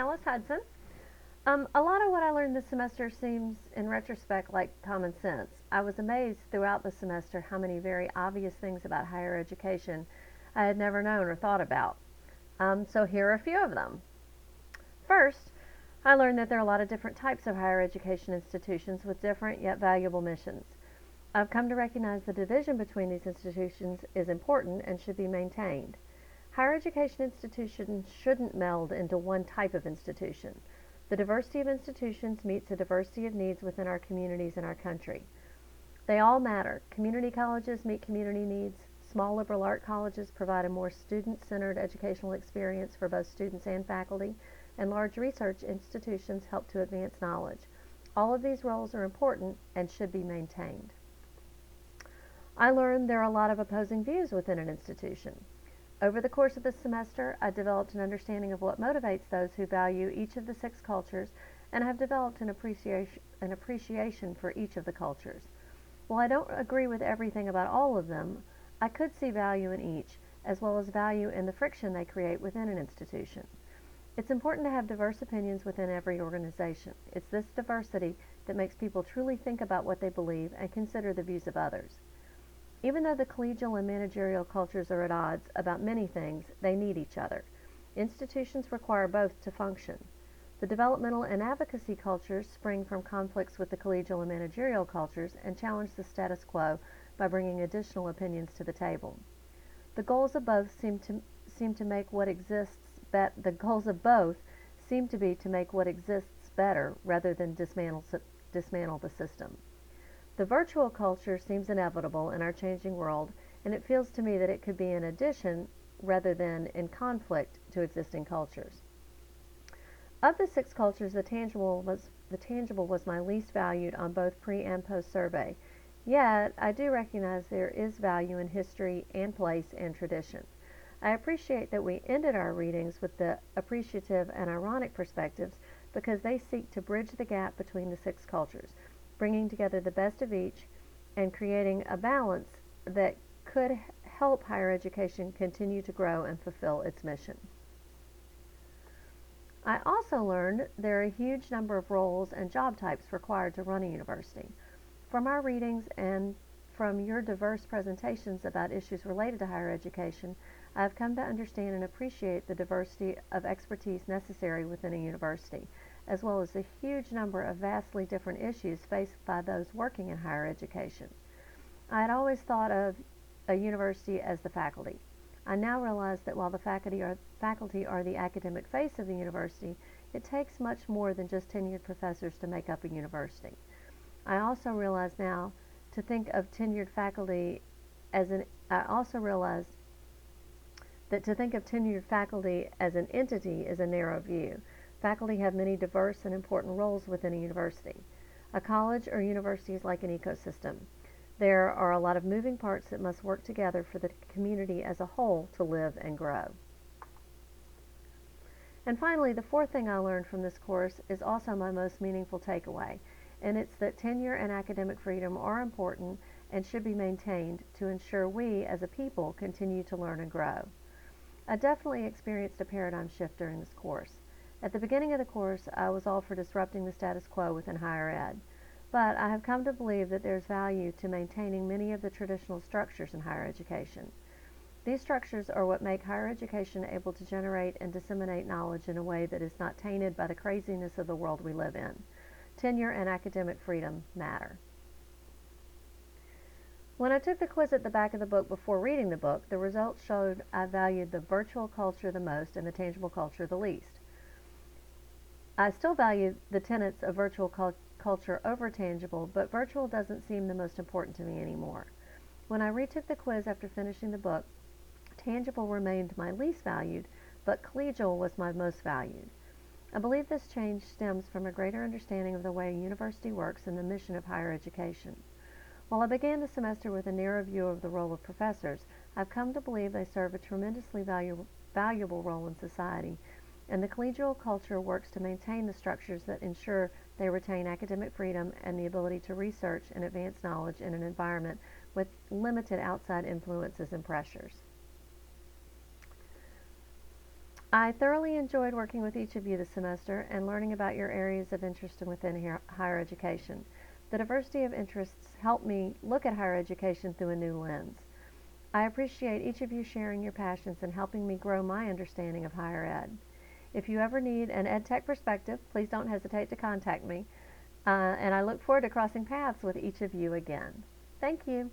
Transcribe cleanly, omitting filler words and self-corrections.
Alice Hudson. A lot of what I learned this semester seems, in retrospect, like common sense. I was amazed throughout the semester how many very obvious things about higher education I had never known or thought about. So here are a few of them. First, I learned that there are a lot of different types of higher education institutions with different yet valuable missions. I've come to recognize the division between these institutions is important and should be maintained. Higher education institutions shouldn't meld into one type of institution. The diversity of institutions meets a diversity of needs within our communities and our country. They all matter. Community colleges meet community needs. Small liberal art colleges provide a more student-centered educational experience for both students and faculty, and large research institutions help to advance knowledge. All of these roles are important and should be maintained. I learned there are a lot of opposing views within an institution. Over the course of the semester, I developed an understanding of what motivates those who value each of the 6 cultures and have developed an appreciation for each of the cultures. While I don't agree with everything about all of them, I could see value in each, as well as value in the friction they create within an institution. It's important to have diverse opinions within every organization. It's this diversity that makes people truly think about what they believe and consider the views of others. Even though the collegial and managerial cultures are at odds about many things, they need each other. Institutions require both to function. The developmental and advocacy cultures spring from conflicts with the collegial and managerial cultures and challenge the status quo by bringing additional opinions to the table. The goals of both seem to make what exists the goals of both seem to be to make what exists better rather than dismantle the system. The virtual culture seems inevitable in our changing world, and it feels to me that it could be an addition rather than in conflict to existing cultures. Of the 6 cultures, the tangible was my least valued on both pre and post survey. Yet, I do recognize there is value in history and place and tradition. I appreciate that we ended our readings with the appreciative and ironic perspectives because they seek to bridge the gap between the 6 cultures, bringing together the best of each and creating a balance that could help higher education continue to grow and fulfill its mission. I also learned there are a huge number of roles and job types required to run a university. From our readings and from your diverse presentations about issues related to higher education, I have come to understand and appreciate the diversity of expertise necessary within a university, as well as the huge number of vastly different issues faced by those working in higher education. I had always thought of a university as the faculty. I now realize that while the faculty are the academic face of the university, it takes much more than just tenured professors to make up a university. I also realize now to think of tenured faculty as an entity is a narrow view. Faculty have many diverse and important roles within a university. A college or university is like an ecosystem. There are a lot of moving parts that must work together for the community as a whole to live and grow. And finally, the 4th thing I learned from this course is also my most meaningful takeaway, and it's that tenure and academic freedom are important and should be maintained to ensure we, as a people, continue to learn and grow. I definitely experienced a paradigm shift during this course. At the beginning of the course, I was all for disrupting the status quo within higher ed, but I have come to believe that there's value to maintaining many of the traditional structures in higher education. These structures are what make higher education able to generate and disseminate knowledge in a way that is not tainted by the craziness of the world we live in. Tenure and academic freedom matter. When I took the quiz at the back of the book before reading the book, the results showed I valued the virtual culture the most and the tangible culture the least. I still value the tenets of virtual culture over tangible, but virtual doesn't seem the most important to me anymore. When I retook the quiz after finishing the book, tangible remained my least valued, but collegial was my most valued. I believe this change stems from a greater understanding of the way a university works and the mission of higher education. While I began the semester with a narrow view of the role of professors, I've come to believe they serve a tremendously valuable role in society, and the collegial culture works to maintain the structures that ensure they retain academic freedom and the ability to research and advance knowledge in an environment with limited outside influences and pressures. I thoroughly enjoyed working with each of you this semester and learning about your areas of interest within higher education. The diversity of interests helped me look at higher education through a new lens. I appreciate each of you sharing your passions and helping me grow my understanding of higher ed. If you ever need an ed tech perspective, please don't hesitate to contact me. And I look forward to crossing paths with each of you again. Thank you.